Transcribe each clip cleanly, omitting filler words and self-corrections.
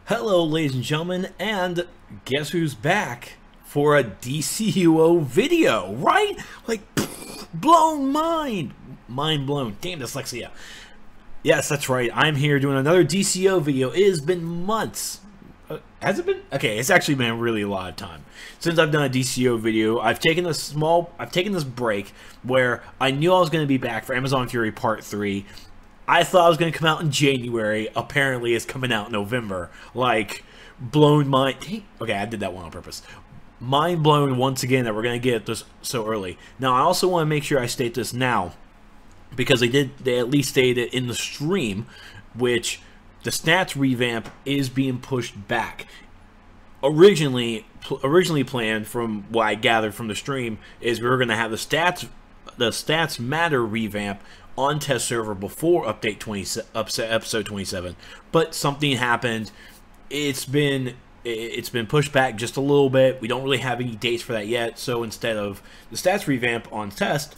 Hello, ladies and gentlemen, and guess who's back for a DCUO video, right? Like, blown mind blown. Damn dyslexia. Yes, that's right. I'm here doing another DCO video. It has been months. Has it been? Okay, it's actually been really a lot of time since I've done a DCO video. I've taken this break where I knew I was going to be back for Amazon Fury Part 3. I thought it was going to come out in January. Apparently, it's coming out in November. Like, blown mind. Okay, I did that one on purpose. Mind blown once again that we're going to get this so early. Now, I also want to make sure I state this now, because they at least stated it in the stream, which the stats revamp is being pushed back. Originally planned, from what I gathered from the stream, is we were going to have the stats matter revamp on test server before episode 27, but something happened. It's been pushed back just a little bit. We don't really have any dates for that yet, so instead of the stats revamp on test,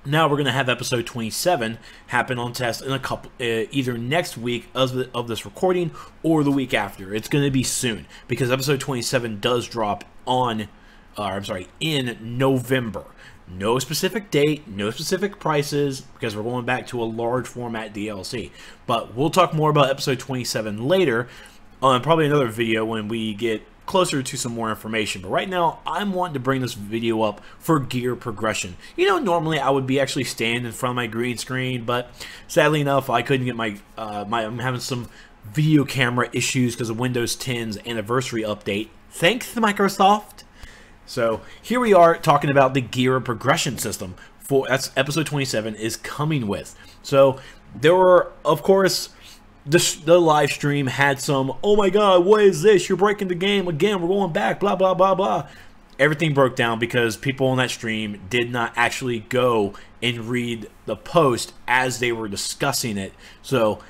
now we're going to have episode 27 happen on test in a couple, either next week of this recording or the week after. It's going to be soon, because episode 27 does drop on, in November. No specific date, no specific prices, because we're going back to a large format DLC. But we'll talk more about episode 27 later on probably another video when we get closer to some more information. But right now, I'm wanting to bring this video up for gear progression. You know, normally I would be actually standing in front of my green screen, but sadly enough, I couldn't get my, I'm having some video camera issues because of Windows 10's anniversary update. Thanks to Microsoft. So here we are talking about the gear progression system. That's episode 27 is coming with. So there were, of course, the live stream had some, oh my god, what is this? You're breaking the game again. We're going back, blah, blah, blah, blah. Everything broke down because people on that stream did not actually go and read the post as they were discussing it. So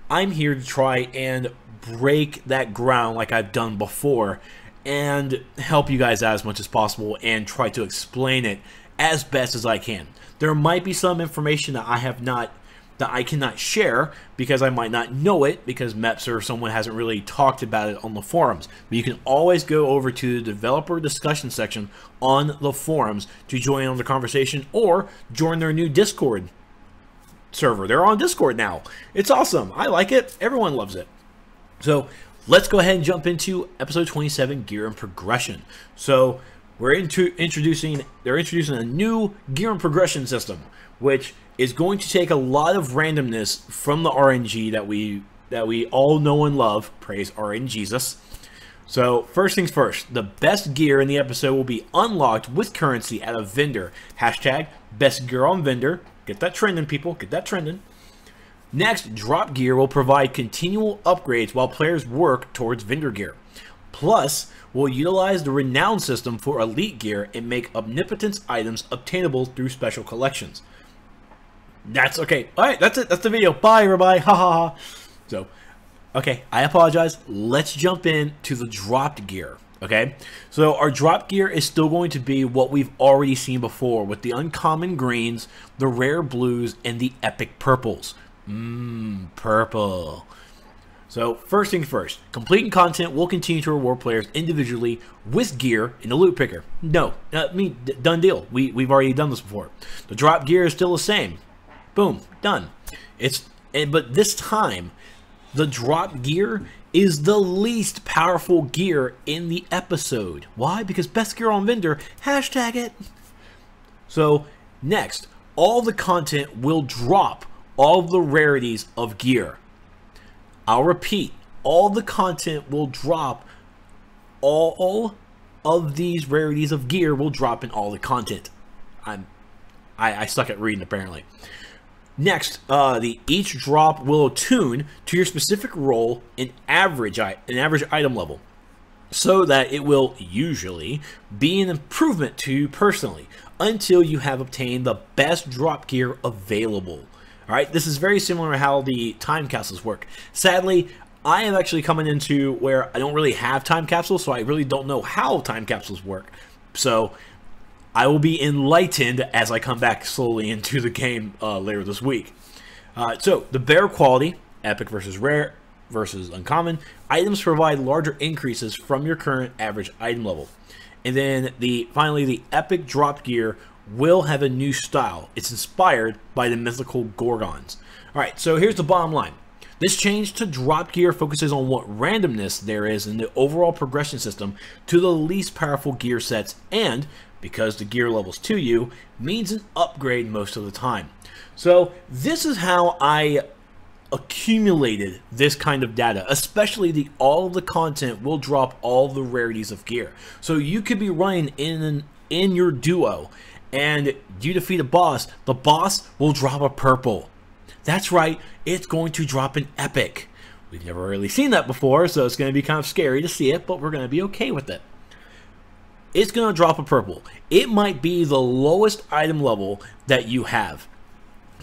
I'm here to try and break that ground like I've done before and help you guys out as much as possible and try to explain it as best as I can. There might be some information that I cannot share because I might not know it, because Meps or someone hasn't really talked about it on the forums. But you can always go over to the developer discussion section on the forums to join on the conversation or join their new Discord server. They're on Discord now. It's awesome. I like it. Everyone loves it. So let's go ahead and jump into episode 27, gear and progression. So they're introducing a new gear and progression system, which is going to take a lot of randomness from the RNG that we all know and love. Praise RNGesus. So first things first, the best gear in the episode will be unlocked with currency at a vendor. Hashtag best gear on vendor. Get that trending, people. Get that trending. Next, drop gear will provide continual upgrades while players work towards vendor gear. Plus, we'll utilize the renown system for elite gear and make omnipotence items obtainable through special collections. That's okay. Alright, that's it. That's the video. Bye, everybody. Ha ha ha. So, okay, I apologize. Let's jump into the dropped gear. Okay, so our drop gear is still going to be what we've already seen before, with the uncommon greens, the rare blues, and the epic purples. Purple. So first things first, completing content will continue to reward players individually with gear in the loot picker. No, done deal. We've already done this before. The drop gear is still the same. Boom, done. But this time, the drop gear is the least powerful gear in the episode. Why? Because best gear on vendor. Hashtag it. So next, all the content will drop all of the rarities of gear. I'll repeat, all the content will drop. All of these rarities of gear will drop in all the content. I suck at reading, apparently. Next, each drop will attune to your specific role in average item level, so that it will usually be an improvement to you personally until you have obtained the best drop gear available. Alright, this is very similar to how the time capsules work. Sadly, I am actually coming into where I don't really have time capsules, so I really don't know how time capsules work. So I will be enlightened as I come back slowly into the game later this week. So the bear quality, epic versus rare, versus uncommon, items provide larger increases from your current average item level. And then finally, the epic drop gear will have a new style. It's inspired by the mythical Gorgons. Alright, so here's the bottom line. This change to drop gear focuses on what randomness there is in the overall progression system to the least powerful gear sets, and because the gear levels to you means an upgrade most of the time. So this is how I accumulated this kind of data, especially all of the content will drop all the rarities of gear. So you could be running in your duo and you defeat a boss, the boss will drop a purple. That's right, it's going to drop an epic. We've never really seen that before, so it's going to be kind of scary to see it, but we're going to be okay with it. It's going to drop a purple. It might be the lowest item level that you have,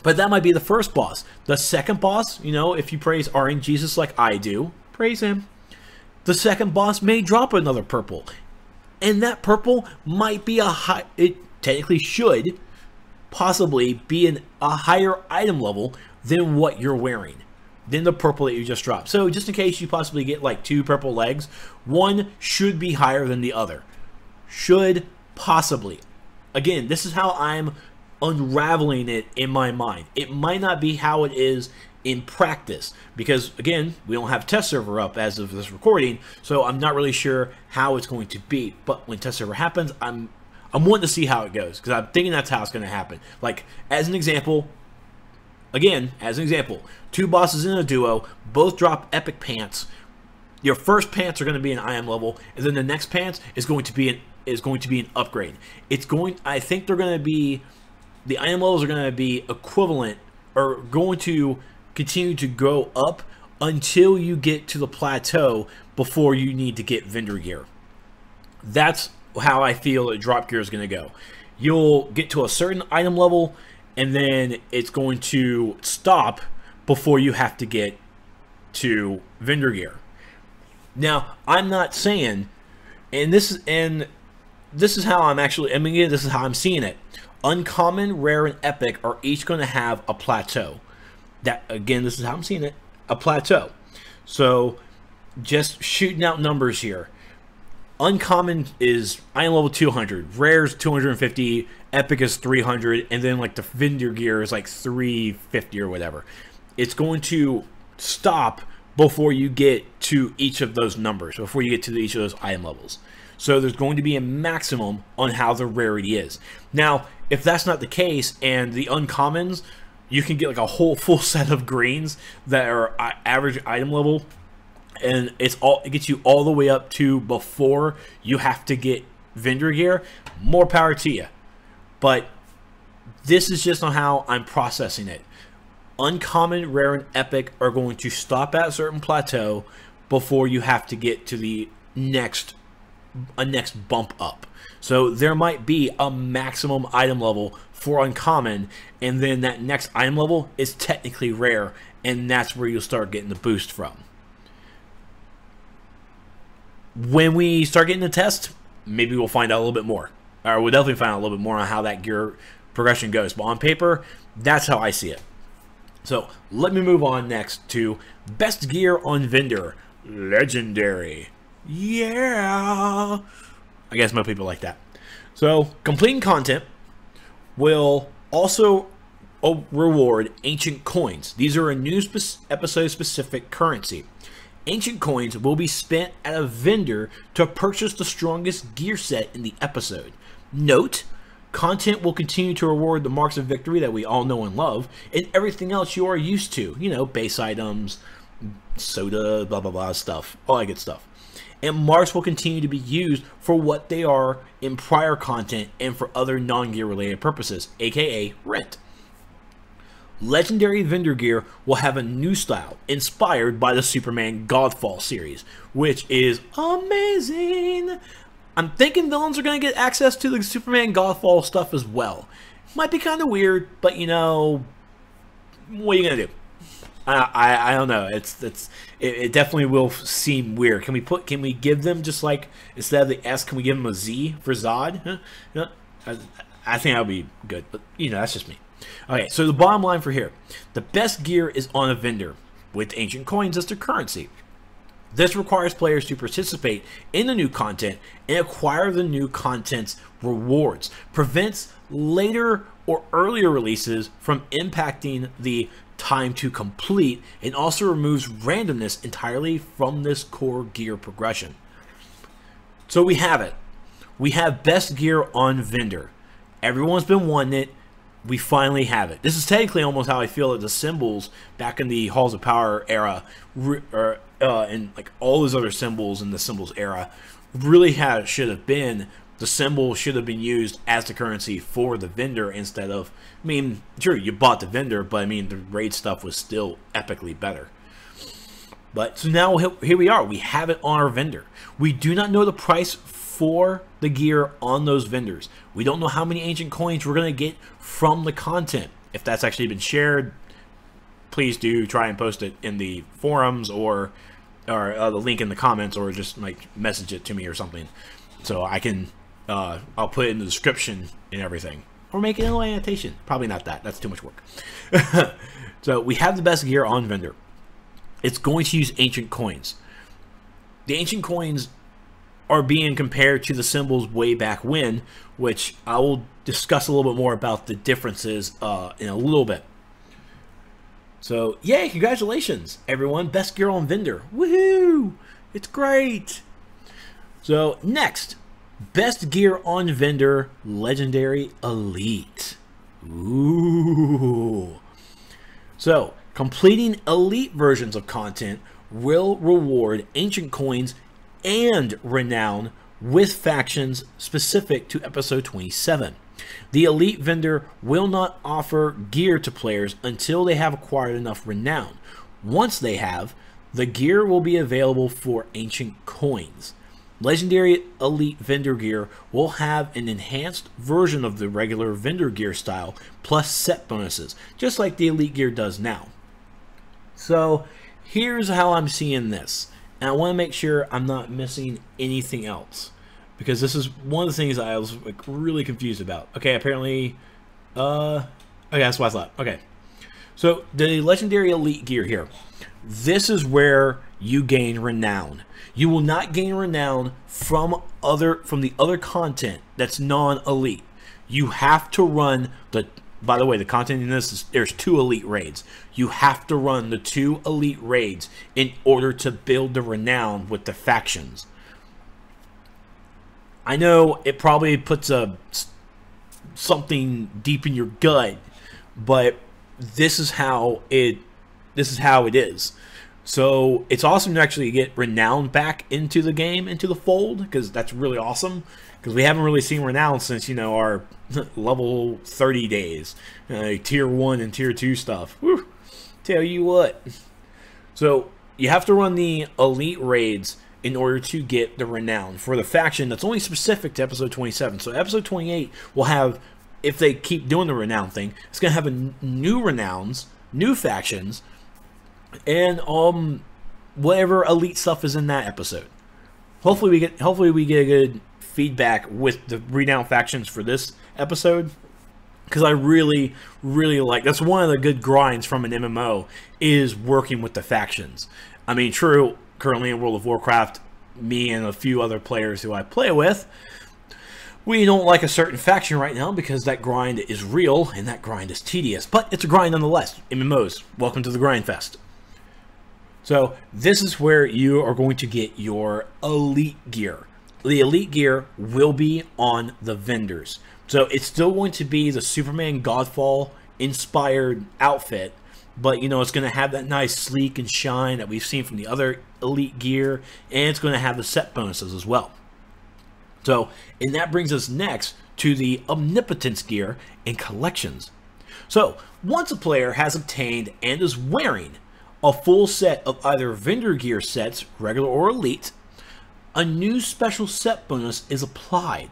but that might be the first boss. The second boss, you know, if you praise RNGesus like I do, praise him. The second boss may drop another purple, and that purple might be it technically should possibly be a higher item level than what you're wearing, than the purple that you just dropped. So just in case you possibly get like 2 purple legs, one should be higher than the other. Should possibly. Again, this is how I'm unraveling it in my mind. It might not be how it is in practice, because again, we don't have test server up as of this recording, so I'm not really sure how it's going to be. But when test server happens, I'm wanting to see how it goes, because I'm thinking that's how it's going to happen. Like, as an example, again, as an example, 2 bosses in a duo, both drop epic pants. Your first pants are going to be an item level, and then the next pants is going to be an upgrade. I think they're going to be, the item levels are going to be equivalent, or going to continue to go up until you get to the plateau before you need to get vendor gear. That's how I feel that drop gear is going to go. You'll get to a certain item level, and then it's going to stop before you have to get to vendor gear. Now, I'm not saying, and this is how I'm actually, I mean, this is how I'm seeing it. Uncommon, rare, and epic are each going to have a plateau. That, again, this is how I'm seeing it, a plateau. So, just shooting out numbers here. Uncommon is item level 200, rare is 250, epic is 300, and then like the vendor gear is like 350 or whatever. It's going to stop before you get to each of those numbers, before you get to each of those item levels. So there's going to be a maximum on how the rarity is. Now, if that's not the case, and the uncommons, you can get like a whole full set of greens that are average item level, and it gets you all the way up to before you have to get vendor gear, more power to you. But this is just on how I'm processing it. Uncommon, rare, and epic are going to stop at a certain plateau before you have to get to the next bump up. So there might be a maximum item level for uncommon, and then that next item level is technically rare, and that's where you'll start getting the boost from. When we start getting the test, maybe we'll find out a little bit more. Or we'll definitely find out a little bit more on how that gear progression goes. But on paper, that's how I see it. So let me move on next to best gear on vendor. Legendary. Yeah. I guess most people like that. So completing content will also reward ancient coins. These are a new episode specific currency. Ancient coins will be spent at a vendor to purchase the strongest gear set in the episode. Note, content will continue to reward the marks of victory that we all know and love, and everything else you are used to. You know, base items, soda, blah, blah, blah stuff. All that good stuff. And marks will continue to be used for what they are in prior content and for other non-gear related purposes, aka rent. Legendary vendor gear will have a new style inspired by the Superman Godfall series, which is amazing. I'm thinking villains are going to get access to the Superman Godfall stuff as well. Might be kind of weird, but you know, what are you going to do? I don't know. It definitely will seem weird. Can we give them just like, instead of the S, can we give them a Z for Zod? Huh? You know, I think that would be good, but you know, that's just me. Okay, so the bottom line for here, the best gear is on a vendor. with ancient coins as their currency. This requires players to participate in the new content and acquire the new content's rewards, prevents later or earlier releases from impacting the time to complete, and also removes randomness entirely from this core gear progression. So we have it. We have best gear on vendor. Everyone's been wanting it. We finally have it. This is technically almost how I feel that the symbols back in the Halls of Power era, and like all those other symbols in the symbols era, really should have been. The symbol should have been used as the currency for the vendor instead of, I mean, sure, you bought the vendor, but I mean, the raid stuff was still epically better. But so now here we are. We have it on our vendor. We do not know the price for the gear on those vendors. We don't know how many ancient coins we're going to get from the content. If that's actually been shared, please do try and post it in the forums or the link in the comments, or just like message it to me or something, so I can I'll put it in the description and everything, or make it an annotation. Probably not that. That's too much work. So we have the best gear on vendor. It's going to use ancient coins. The ancient coins are being compared to the symbols way back when, which I will discuss a little bit more about the differences in a little bit. So, yay, congratulations, everyone. Best gear on vendor. Woohoo! It's great. So, next, best gear on vendor, Legendary Elite. Ooh. So, completing elite versions of content will reward ancient coins and renown with factions specific to episode 27. The elite vendor will not offer gear to players until they have acquired enough renown. Once they have, the gear will be available for ancient coins. Legendary elite vendor gear will have an enhanced version of the regular vendor gear style, plus set bonuses, just like the elite gear does now. So here's how I'm seeing this, and I want to make sure I'm not missing anything else, because this is one of the things I was like really confused about. Okay, apparently, okay, that's what I thought. Okay, so the legendary elite gear here, this is where you gain renown. You will not gain renown from the other content that's non-elite. You have to run the. By the way, the content in this is there's 2 elite raids. You have to run the 2 elite raids in order to build the renown with the factions. I know it probably puts something deep in your gut, but this is how it is. So it's awesome to actually get renown back into the game, into the fold, because that's really awesome. Because we haven't really seen renown since, you know, our level 30 days, tier 1 and tier 2 stuff. Whew, tell you what. So you have to run the elite raids in order to get the renown for the faction that's only specific to episode 27. So episode 28 will have, if they keep doing the renown thing, it's going to have new renowns, new factions, and whatever elite stuff is in that episode. Hopefully we get a good feedback with the renown factions for this episode, because I really like, that's one of the good grinds from an MMO, is working with the factions. I mean, true, currently in World of Warcraft, me and a few other players who I play with, we don't like a certain faction right now because that grind is real and that grind is tedious, but it's a grind nonetheless. MMOs, welcome to the grind fest. So this is where you are going to get your elite gear. The elite gear will be on the vendors. So it's still going to be the Superman Godfall inspired outfit, but you know, it's going to have that nice sleek and shine that we've seen from the other elite gear, and it's going to have the set bonuses as well. So, and that brings us next to the Omnipotent Gear and collections. So once a player has obtained and is wearing a full set of either vendor gear sets, regular or elite, a new special set bonus is applied.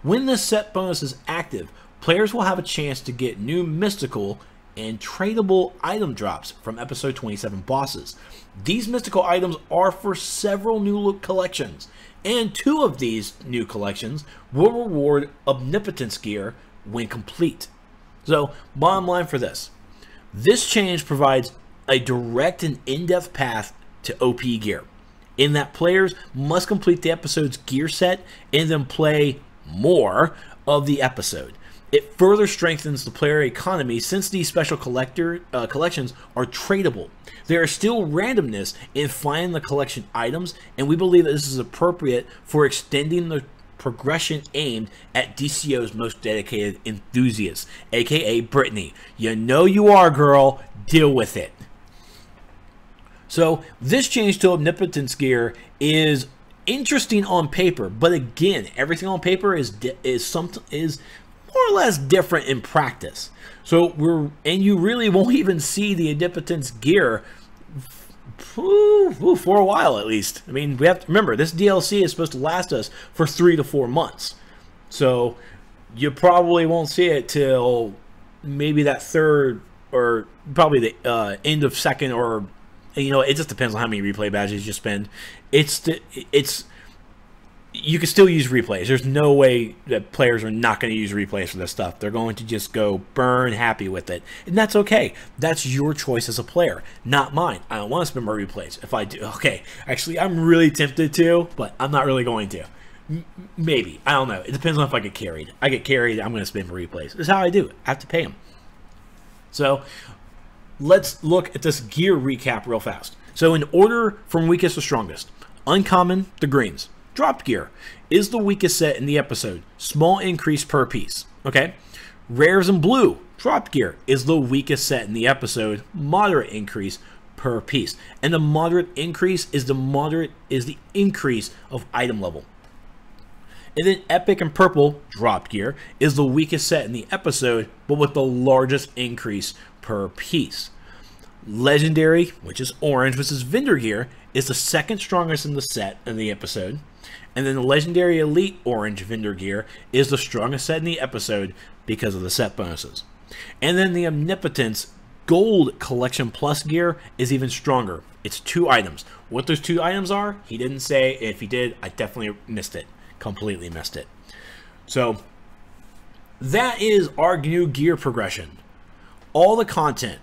When this set bonus is active, players will have a chance to get new mystical and tradable item drops from episode 27 bosses. These mystical items are for several new collections, and 2 of these new collections will reward Omnipotence Gear when complete. So, bottom line for this change provides a direct and in-depth path to OP gear, in that players must complete the episode's gear set and then play more of the episode. It further strengthens the player economy since these special collections are tradable. There is still randomness in finding the collection items, and we believe that this is appropriate for extending the progression aimed at DCO's most dedicated enthusiasts, aka Brittany. You know you are, girl. Deal with it. So this change to Omnipotence Gear is interesting on paper, but again, everything on paper is more or less different in practice. So you really won't even see the Omnipotence Gear for a while, at least. I mean, we have to remember, this DLC is supposed to last us for 3 to 4 months. So you probably won't see it till maybe that third, or probably the end of second, or, you know, it just depends on how many replay badges you spend. You can still use replays. There's no way that players are not going to use replays for this stuff. They're going to just go burn happy with it. And that's okay. That's your choice as a player, not mine. I don't want to spend more replays. If I do, okay. Actually, I'm really tempted to, but I'm not really going to. Maybe. I don't know. It depends on if I get carried. I get carried, I'm going to spend more replays. This is how I do it. I have to pay them. So let's look at this gear recap real fast. So in order from weakest to strongest. Uncommon, the greens. Dropped gear is the weakest set in the episode. Small increase per piece. Okay. Rares in blue. Dropped gear is the weakest set in the episode. Moderate increase per piece. And the moderate increase is the increase of item level. And then epic and purple dropped gear is the weakest set in the episode, but with the largest increase per piece. Legendary, which is orange, which is vendor gear, is the second strongest in the set in the episode. And then the Legendary Elite Orange Vendor Gear is the strongest set in the episode because of the set bonuses. And then the Omnipotence Gold Collection Plus Gear is even stronger. It's 2 items. What those 2 items are, he didn't say. If he did, I definitely missed it. Completely missed it. So that is our new gear progression. All the content,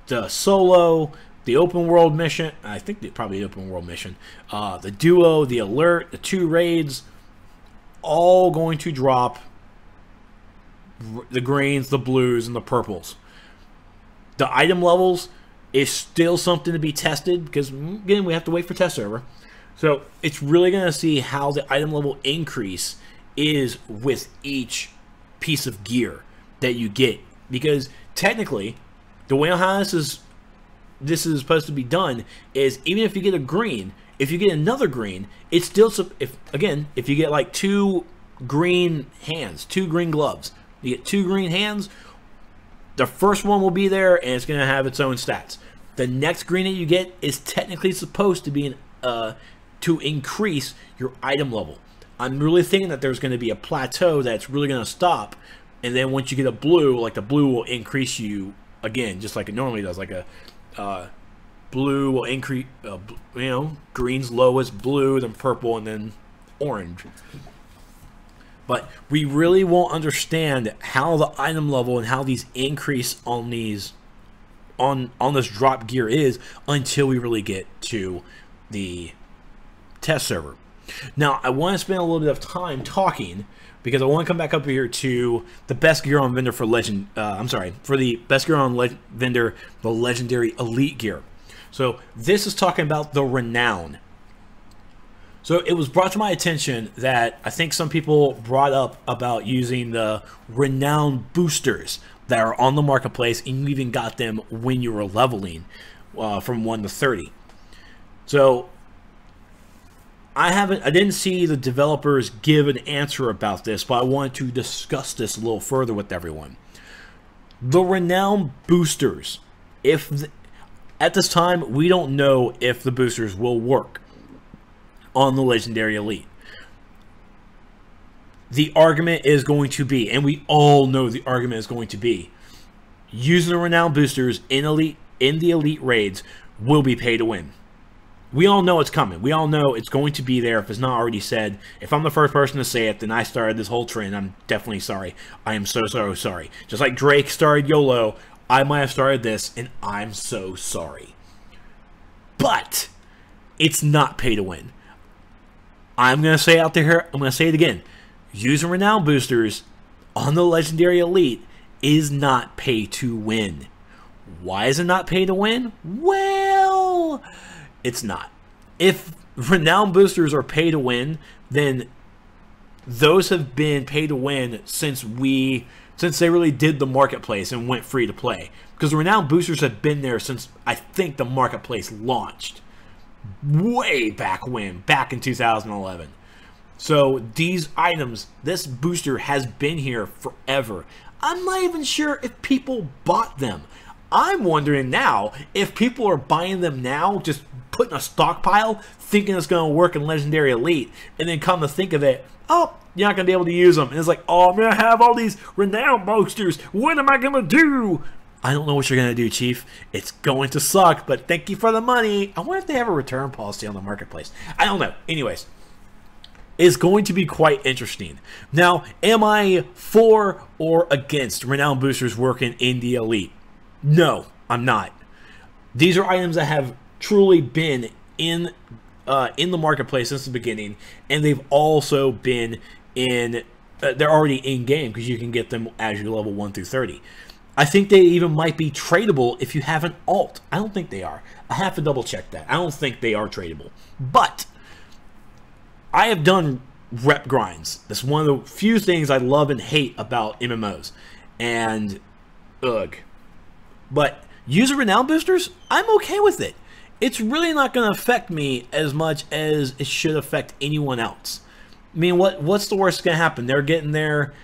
the solo, the open world mission, I think probably the open world mission, the duo, the alert, the 2 raids, all going to drop the greens, the blues, and the purples. The item levels is still something to be tested because, again, we have to wait for test server. So it's really going to see how the item level increase is with each piece of gear that you get. Because technically, the way how this is supposed to be done is, even if you get a green, if you get another green, it's still, if you get like 2 green hands, 2 green gloves, you get 2 green hands, the first one will be there and it's going to have its own stats. The next green that you get is technically supposed to be to increase your item level. I'm really thinking that there's going to be a plateau that's really going to stop, and then once you get a blue, like the blue will increase you again, just like it normally does. Like a blue will increase, green's lowest, blue, then purple, and then orange. But we really won't understand how the item level and how these increase on these on this drop gear is until we really get to the test server. Now, I want to spend a little bit of time talking because I want to come back up here to the best gear on vendor for for the best gear on vendor, the Legendary Elite Gear. So this is talking about the Renown. So it was brought to my attention that I think some people brought up about using the Renown boosters that are on the marketplace, and you even got them when you were leveling from 1 to 30. So I didn't see the developers give an answer about this, but I wanted to discuss this a little further with everyone. The Renown boosters, at this time, we don't know if the boosters will work on the Legendary Elite. The argument is going to be, and we all know the argument is going to be, using the Renown boosters in the Elite raids will be pay to win. We all know it's coming. We all know it's going to be there if it's not already said. If I'm the first person to say it, then I started this whole trend. I'm definitely sorry. I am so sorry. Just like Drake started YOLO, I might have started this, and I'm so sorry. But it's not pay to win. I'm going to say out there, I'm going to say it again. Using renown boosters on the Legendary Elite is not pay to win. Why is it not pay to win? Well, it's not. If renown boosters are pay to win, then those have been pay to win since they really did the marketplace and went free to play. Because the renown boosters have been there since I think the marketplace launched. Way back when, back in 2011. So these items, this booster has been here forever. I'm not even sure if people bought them. I'm wondering now if people are buying them now, just putting a stockpile, thinking it's going to work in Legendary Elite, and then come to think of it, oh, you're not going to be able to use them. And it's like, oh, I'm going to have all these renown boosters. What am I going to do? I don't know what you're going to do, Chief. It's going to suck, but thank you for the money. I wonder if they have a return policy on the marketplace. I don't know. Anyways, it's going to be quite interesting. Now, am I for or against renown boosters working in the Elite? No, I'm not. These are items that have truly been in the marketplace since the beginning, and they've also been in. They're already in game because you can get them as you level 1 through 30. I think they even might be tradable if you have an alt. I don't think they are. I have to double check that. I don't think they are tradable. But I have done rep grinds. That's one of the few things I love and hate about MMOs. And ugh. But user renown boosters, I'm okay with it. It's really not going to affect me as much as it should affect anyone else. I mean, what's the worst going to happen? They're getting there.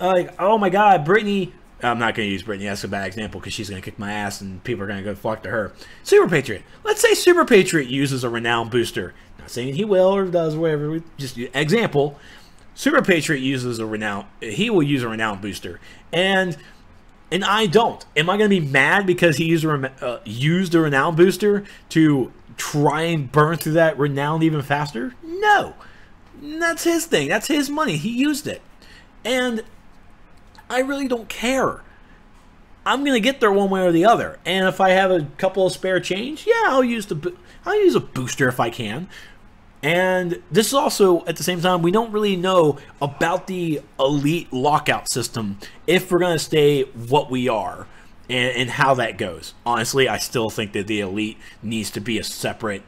Like, oh my God, Brittany. I'm not going to use Brittany. That's a bad example because she's going to kick my ass and people are going to go flock to her. Super Patriot. Let's say Super Patriot uses a renown booster. Not saying he will or does whatever. Just example. Super Patriot uses a renown. He will use a renown booster, and I don't. Am I going to be mad because he used a renown booster to try and burn through that renown even faster? No. That's his thing. That's his money. He used it, and I really don't care. I'm gonna get there one way or the other, and if I have a couple of spare change, yeah, I'll use a booster if I can. And this is also at the same time, we don't really know about the Elite lockout system if we're gonna stay what we are and how that goes. Honestly, I still think that the Elite needs to be a separate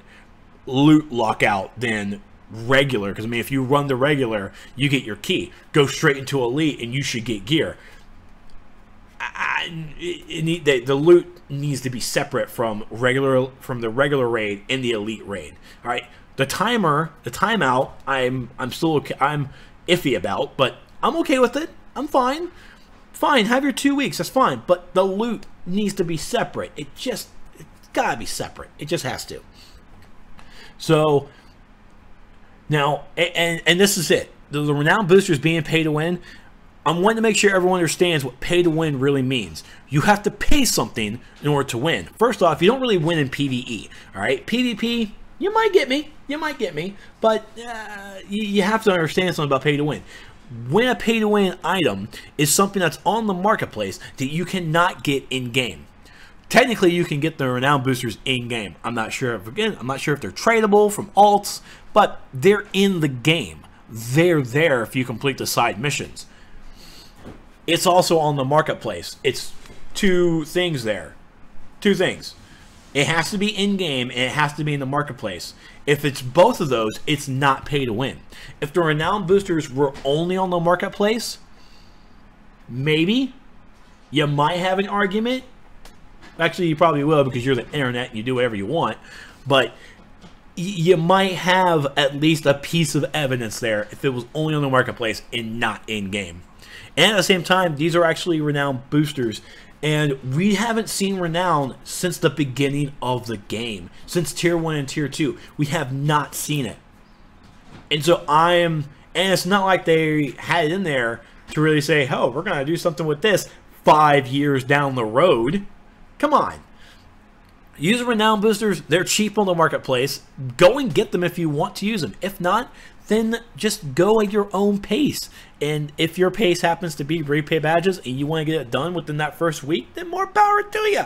loot lockout than regular, because I mean, if you run the regular, you get your key, go straight into Elite, and you should get gear. The loot needs to be separate from the regular raid and the Elite raid. All right, the timeout, I'm still okay. I'm iffy about, but I'm okay with it. I'm fine. Fine, have your 2 weeks. That's fine. But the loot needs to be separate. It's gotta be separate. It just has to. So. Now, and this is it. The renown boosters being pay to win, I'm wanting to make sure everyone understands what pay to win really means. You have to pay something in order to win. First off, you don't really win in PvE. All right, PvP, you might get me. You might get me. But you have to understand something about pay to win. When a pay to win item is something that's on the marketplace that you cannot get in game. Technically, you can get the renown boosters in-game. I'm not sure if they're tradable from alts, but they're in the game. They're there if you complete the side missions. It's also on the marketplace. It's two things there. Two things. It has to be in-game, and it has to be in the marketplace. If it's both of those, it's not pay to win. If the renown boosters were only on the marketplace, maybe you might have an argument. Actually, you probably will because you're the internet and you do whatever you want. But you might have at least a piece of evidence there if it was only on the marketplace and not in-game. And at the same time, these are actually renown boosters. And we haven't seen renown since the beginning of the game. Since Tier 1 and Tier 2. We have not seen it. And so and it's not like they had it in there to really say, oh, we're going to do something with this 5 years down the road. Come on. Use renown boosters. They're cheap on the marketplace. Go and get them if you want to use them. If not, then just go at your own pace. And if your pace happens to be repay badges and you want to get it done within that first week, then more power to you.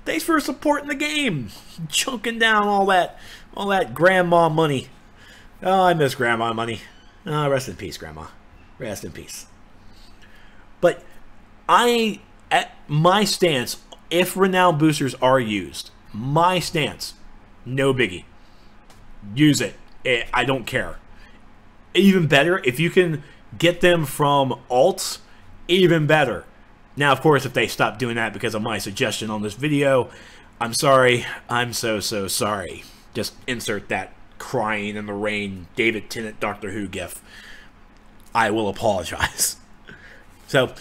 Thanks for supporting the game, chunking down all that grandma money. Oh, I miss grandma money. Oh, rest in peace, grandma. Rest in peace. But at my stance, if renown boosters are used, my stance, no biggie. Use it. I don't care. Even better, if you can get them from alts, even better. Now, of course, if they stop doing that because of my suggestion on this video, I'm sorry. I'm so sorry. Just insert that crying in the rain David Tennant Doctor Who gif. I will apologize. So,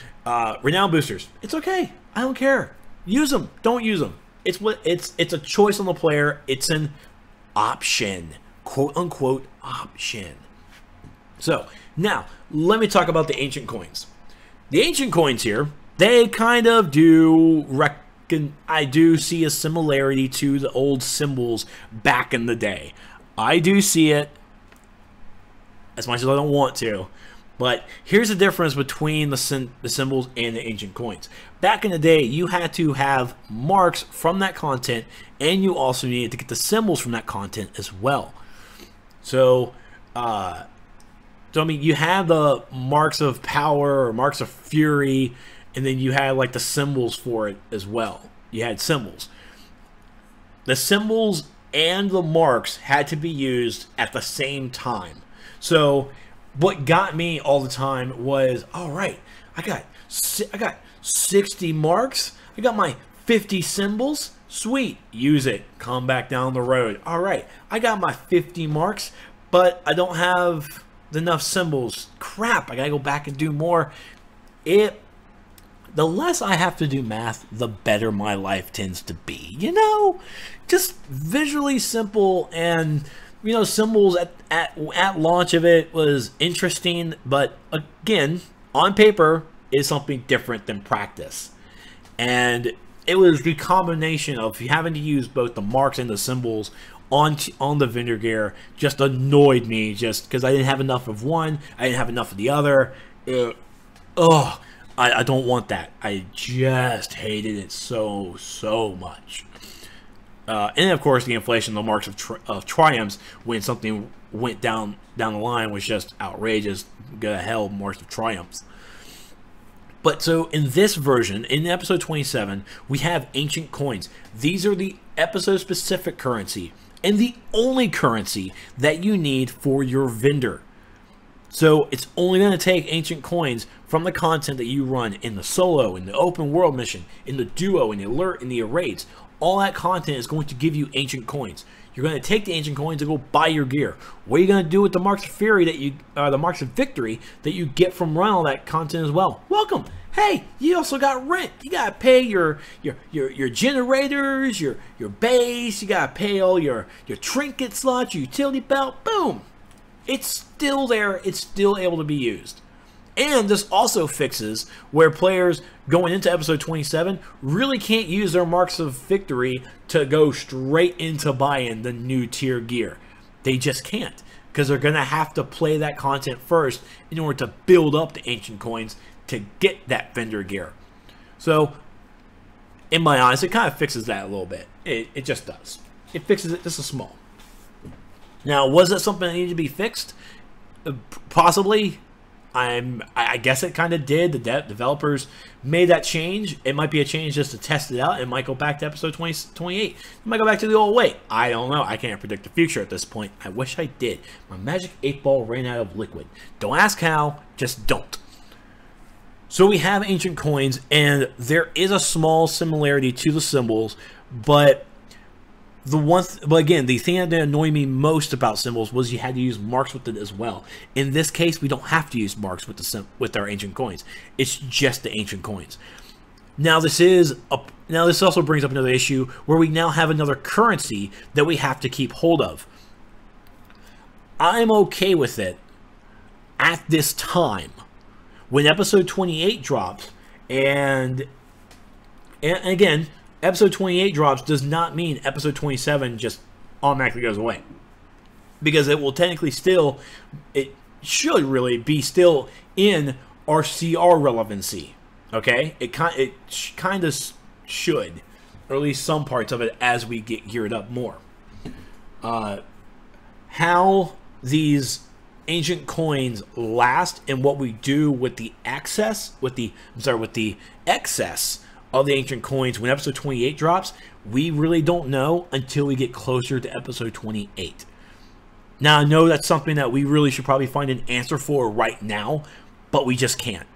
renown boosters, it's okay. I don't care. Use them. Don't use them. It's a choice on the player. It's an option, quote unquote option. So now let me talk about the ancient coins. The ancient coins here, they kind of do I do see a similarity to the old symbols back in the day. I do see it, as much as I don't want to. But here's the difference between the symbols and the ancient coins. Back in the day, you had to have marks from that content, and you also needed to get the symbols from that content as well. So, I mean, you have the marks of power or marks of fury, and then you had like the symbols for it as well. You had symbols. The symbols and the marks had to be used at the same time. So what got me all the time was, all right, I got 60 marks. I got my 50 symbols. Sweet, use it. Come back down the road. All right, I got my 50 marks, but I don't have enough symbols. Crap, I gotta go back and do more. The less I have to do math, the better my life tends to be. You know, just visually simple, and you know, symbols at launch of it was interesting, but again, on paper is something different than practice. And it was the combination of having to use both the marks and the symbols on the vendor gear just annoyed me, just because I didn't have enough of one, I didn't have enough of the other. I don't want that. I just hated it so much. And of course, the inflation, the marks of triumphs when something went down the line was just outrageous. Go to hell, marks of triumphs. But so in this version, in episode 27, we have ancient coins. These are the episode specific currency and the only currency that you need for your vendor. So it's only going to take ancient coins from the content that you run in the solo, in the open world mission, in the duo, in the alert, in the raids. All that content is going to give you ancient coins. You're going to take the ancient coins and go buy your gear. What are you going to do with the marks of fury that you, the marks of victory that you get from running all that content as well? Welcome. Hey, you also got rent. You got to pay your generators, your base. You got to pay all your trinket slots, your utility belt. Boom. It's still there. It's still able to be used. And this also fixes where players going into episode 27 really can't use their marks of victory to go straight into buying the new tier gear. They just can't, because they're going to have to play that content first in order to build up the ancient coins to get that vendor gear. So, in my eyes, it kind of fixes that a little bit. It just does. It fixes it just a small. Now, was it something that needed to be fixed? Possibly. I guess it kind of did. The developers made that change. It might be a change just to test it out. It might go back to episode 28. It might go back to the old way. I don't know. I can't predict the future at this point. I wish I did. My magic 8-ball ran out of liquid. Don't ask how, just don't. So we have ancient coins, and there is a small similarity to the symbols, but again, the thing that annoyed me most about symbols was you had to use marks with it as well. In this case, we don't have to use marks with our ancient coins. It's just the ancient coins. Now this also brings up another issue where we now have another currency that we have to keep hold of. I'm okay with it at this time. When episode 28 drops, and again, episode 28 drops does not mean episode 27 just automatically goes away. because it will technically still, it should really be still in our CR relevancy. Okay, it kind of should, or at least some parts of it, as we get geared up more. How these ancient coins last and what we do with the excess, with the excess of the ancient coins when episode 28 drops, we really don't know until we get closer to episode 28. Now, I know that's something that we really should probably find an answer for right now, but we just can't.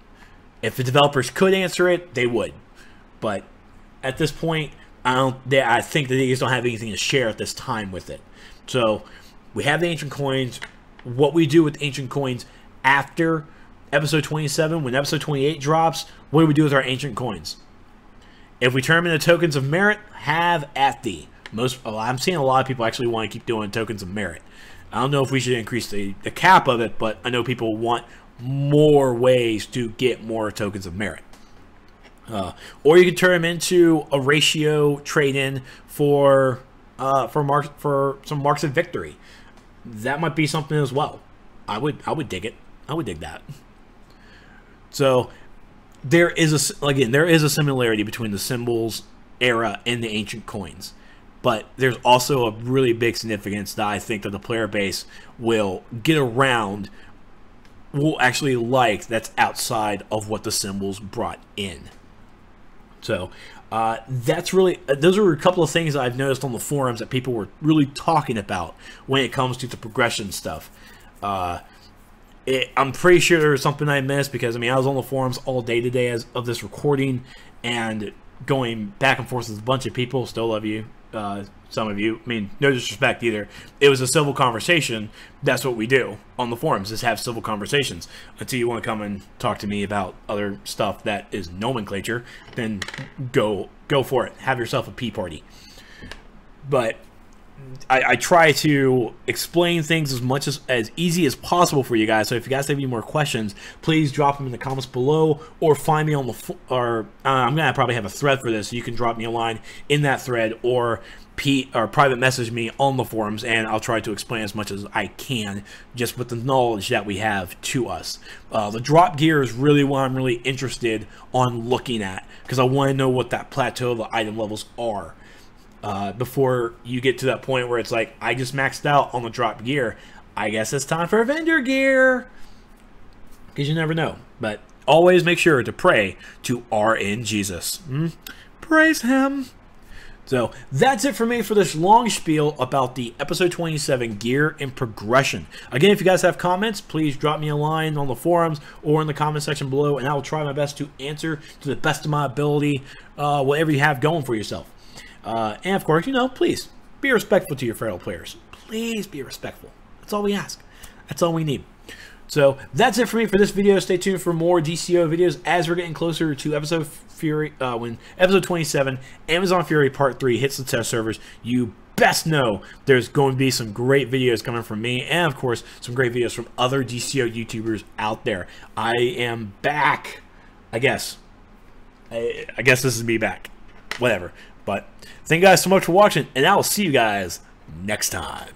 If the developers could answer it, they would. But at this point, I think that they just don't have anything to share at this time with it. So we have the ancient coins. What we do with ancient coins after episode 27, when episode 28 drops, what do we do with our ancient coins? If we turn them into tokens of merit, have at thee. I'm seeing a lot of people actually want to keep doing tokens of merit. I don't know if we should increase the cap of it, but I know people want more ways to get more tokens of merit. Or you can turn them into a ratio trade-in for some marks of victory. That might be something as well. I would dig it. I would dig that. So there is a similarity between the symbols era and the ancient coins, but there's also a really big significance that I think that the player base will get around, will actually like, that's outside of what the symbols brought in. So that's really, those are a couple of things that I've noticed on the forums that people were really talking about when it comes to the progression stuff. I'm pretty sure there was something I missed, because I mean, I was on the forums all day today as of this recording and going back and forth with a bunch of people. Still love you, some of you. I mean, no disrespect either. It was a civil conversation. That's what we do on the forums, is have civil conversations. Until you want to come and talk to me about other stuff that is nomenclature, then go for it. Have yourself a pee party. But I try to explain things as easy as possible for you guys. So if you guys have any more questions, please drop them in the comments below, or find me on the I'm gonna probably have a thread for this, so you can drop me a line in that thread, or private message me on the forums, and I'll try to explain as much as I can, just with the knowledge that we have to us. The drop gear is really what I'm really interested on looking at, because I want to know what that plateau of the item levels are. Before you get to that point where it's like, I just maxed out on the drop gear, I guess it's time for vendor gear, because you never know. But always make sure to pray to RN Jesus. Praise him. So that's it for me for this long spiel about the episode 27 gear and progression. Again, if you guys have comments, please drop me a line on the forums or in the comment section below, and I will try my best to answer to the best of my ability, whatever you have going for yourself. And of course, please be respectful to your fellow players. Please be respectful. That's all we ask. That's all we need. So that's it for me for this video. Stay tuned for more DCO videos as we're getting closer to episode Fury. When episode 27, Amazon Fury Part 3 hits the test servers, you best know there's going to be some great videos coming from me, and of course some great videos from other DCO YouTubers out there. I am back. I guess this is me back. Whatever. But thank you guys so much for watching, and I will see you guys next time.